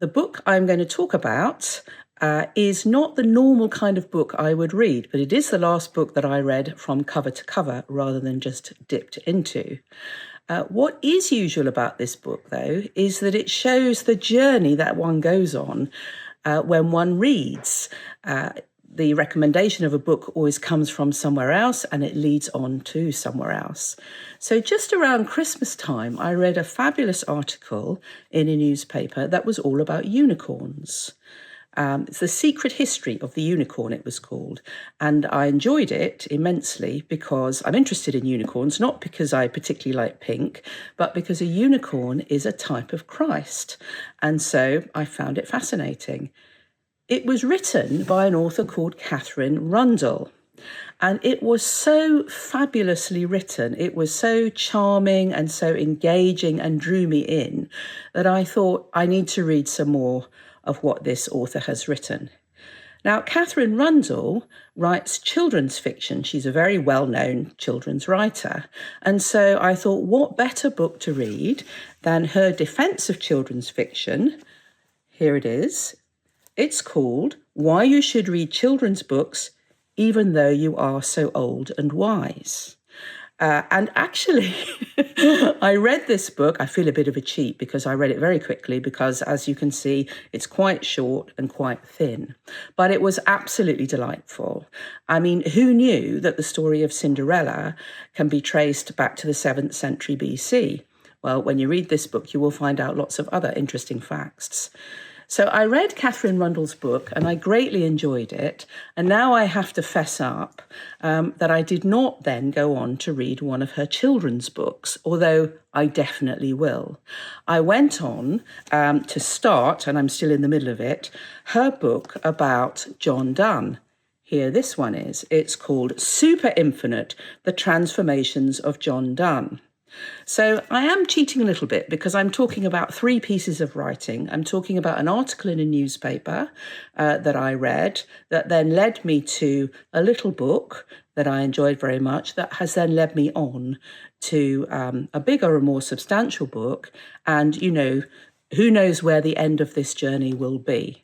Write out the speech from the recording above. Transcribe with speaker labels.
Speaker 1: The book I'm going to talk about is not the normal kind of book I would read, but it is the last book that I read from cover to cover rather than just dipped into. What is usual about this book, though, is that it shows the journey that one goes on when one reads. The recommendation of a book always comes from somewhere else and it leads on to somewhere else. So just around Christmas time, I read a fabulous article in a newspaper that was all about unicorns. It's The Secret History of the Unicorn, it was called. And I enjoyed it immensely because I'm interested in unicorns, not because I particularly like pink, but because a unicorn is a type of Christ. And so I found it fascinating. It was written by an author called Catherine Rundell. And it was so fabulously written. It was so charming and so engaging and drew me in that I thought I need to read some more of what this author has written. Now, Catherine Rundell writes children's fiction. She's a very well-known children's writer. And so I thought, what better book to read than her defense of children's fiction? Here it is. It's called Why You Should Read Children's Books Even Though You Are So Old and Wise. And actually, I read this book. I feel a bit of a cheat because I read it very quickly because, as you can see, it's quite short and quite thin. But it was absolutely delightful. I mean, who knew that the story of Cinderella can be traced back to the 7th century BC? Well, when you read this book, you will find out lots of other interesting facts. So I read Catherine Rundell's book and I greatly enjoyed it. And now I have to fess up that I did not then go on to read one of her children's books, although I definitely will. I went on to start, and I'm still in the middle of it, her book about John Donne. Here this one is. It's called Super Infinite, The Transformations of John Donne. So I am cheating a little bit because I'm talking about 3 pieces of writing. I'm talking about an article in a newspaper that I read that then led me to a little book that I enjoyed very much that has then led me on to a bigger and more substantial book. And, you know, who knows where the end of this journey will be.